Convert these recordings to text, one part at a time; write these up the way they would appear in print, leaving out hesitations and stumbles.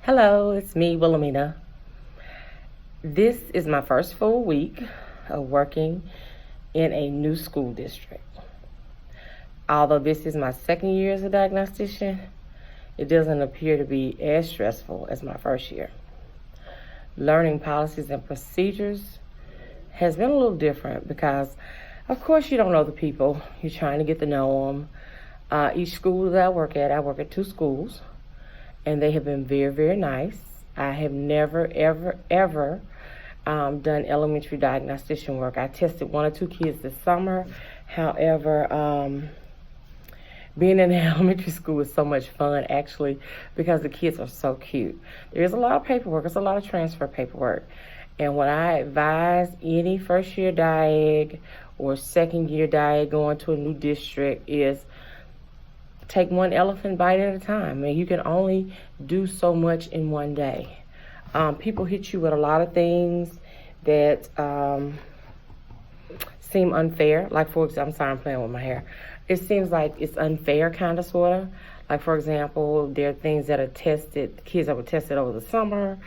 Hello, it's me, Wilhelmina. This is my first full week of working in a new school district. Although this is my second year as a diagnostician, it doesn't appear to be as stressful as my first year. Learning policies and procedures has been a little different because, of course, you don't know the people. You're trying to get to know them. Each school that I work at 2 schools, and they have been very, very nice. I have never, ever done elementary diagnostician work. I tested 1 or 2 kids this summer. However, being in elementary school is so much fun, actually, because the kids are so cute. There's a lot of paperwork. There's a lot of transfer paperwork. And what I advise any first-year diag or second-year diag going to a new district is take one elephant bite at a time. And you can only do so much in one day. People hit you with a lot of things that seem unfair. Like, for example, I'm sorry, I'm playing with my hair. It seems like it's unfair, kind of, sort of. Like, for example, there are things that are tested, kids that were tested over the summer,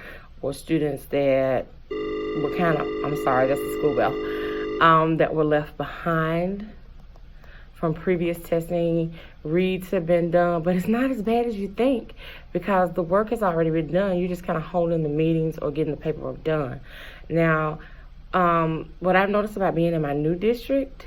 or students that were kind of, I'm sorry, that's the school bell, that were left behind from previous testing. Reads have been done, but it's not as bad as you think because the work has already been done. You're just kind of holding the meetings or getting the paperwork done. Now, what I've noticed about being in my new district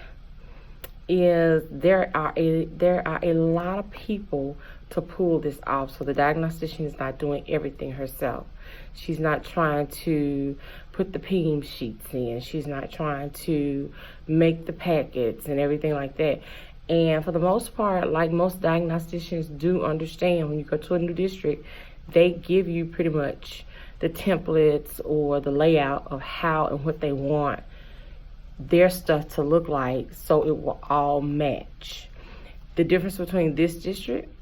is there are a lot of people to pull this off. So the diagnostician is not doing everything herself. She's not trying to put the PM sheets in. She's not trying to make the packets and everything like that. And for the most part, like most diagnosticians do understand, when you go to a new district, they give you pretty much the templates or the layout of how and what they want their stuff to look like, so it will all match. The difference between this district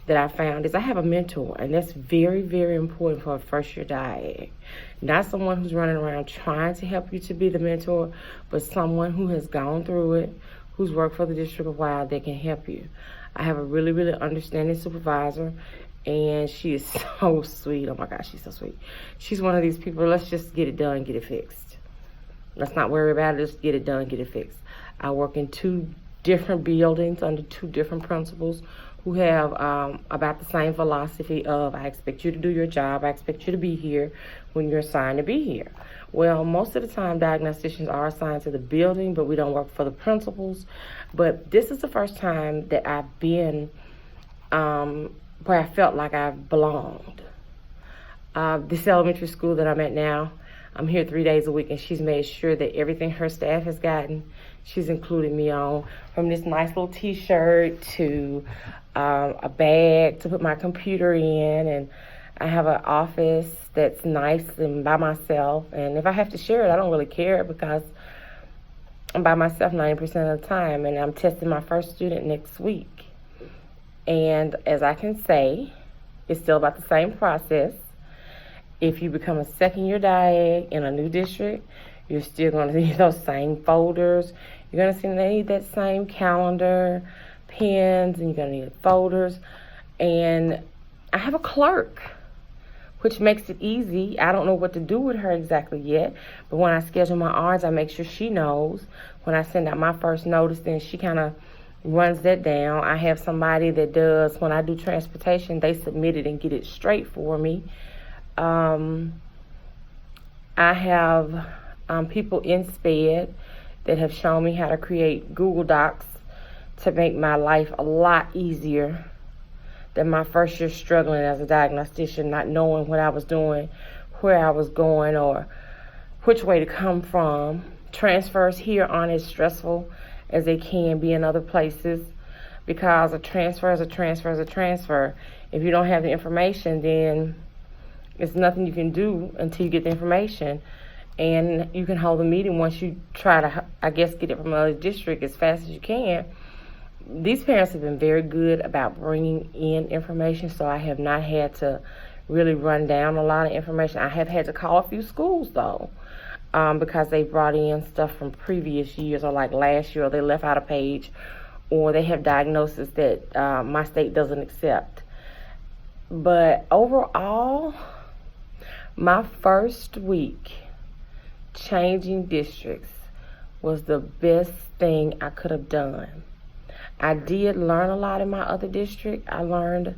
that I found is I have a mentor, and that's very, very important for a first-year diag. Not someone who's running around trying to help you to be the mentor, but someone who has gone through it, who's worked for the district a while, that can help you. I have a really, really understanding supervisor, and she is so sweet. Oh my gosh, she's so sweet. She's one of these people, let's just get it done, get it fixed. Let's not worry about it, just get it done, get it fixed. I work in 2 different buildings under 2 different principals who have about the same philosophy of, I expect you to do your job, I expect you to be here when you're assigned to be here. Well, most of the time diagnosticians are assigned to the building, but we don't work for the principals. But this is the first time that I've been where I felt like I've belonged. This elementary school that I'm at now, I'm here 3 days a week, and she's made sure that everything her staff has gotten, she's included me on, from this nice little t-shirt to a bag to put my computer in, and I have an office that's nice and by myself, and if I have to share it, I don't really care because I'm by myself 90% of the time, and I'm testing my first student next week. And as I can say, it's still about the same process. If you become a second-year diag in a new district, you're still going to need those same folders. You're going to need that same calendar, pens, and you're going to need folders. And I have a clerk, which makes it easy. I don't know what to do with her exactly yet, but when I schedule my RNs, I make sure she knows. When I send out my first notice, then she kind of runs that down. I have somebody that does, when I do transportation, they submit it and get it straight for me. I have people in SPED that have shown me how to create Google Docs to make my life a lot easier than my first year struggling as a diagnostician, not knowing what I was doing, where I was going, or which way to come from. Transfers here aren't as stressful as they can be in other places because a transfer is a transfer is a transfer. If you don't have the information, then it's nothing you can do until you get the information. And you can hold a meeting once you try to, I guess, get it from another district as fast as you can. These parents have been very good about bringing in information, so I have not had to really run down a lot of information. I have had to call a few schools, though, because they brought in stuff from previous years, or like last year, or they left out a page, or they have diagnoses that my state doesn't accept. But overall, my first week changing districts was the best thing I could have done. I did learn a lot in my other district. I learned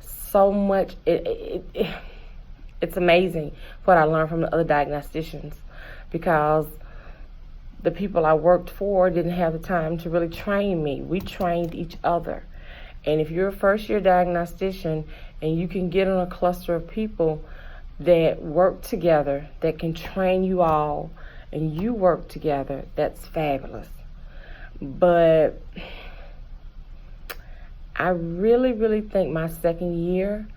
so much. It's amazing what I learned from the other diagnosticians, because the people I worked for didn't have the time to really train me. We trained each other. And if you're a first-year diagnostician and you can get in a cluster of people that work together, that can train you all, and you work together, that's fabulous. But I really, really think my second year,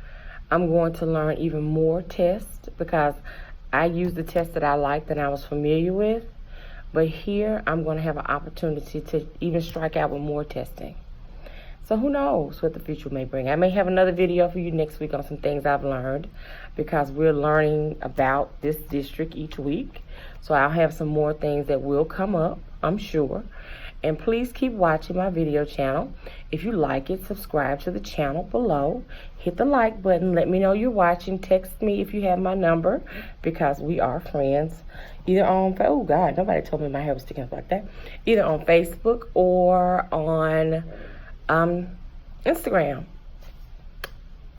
I'm going to learn even more tests, because I used the tests that I liked and I was familiar with. But here, I'm going to have an opportunity to even strike out with more testing. So who knows what the future may bring. I may have another video for you next week on some things I've learned, because we're learning about this district each week. So I'll have some more things that will come up, I'm sure. And please keep watching my video channel. If you like it, subscribe to the channel below. Hit the like button. Let me know you're watching. Text me if you have my number, because we are friends. Either on, oh God, nobody told me my hair was sticking up like that. Either on Facebook or on Instagram.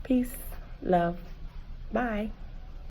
Peace, love, bye.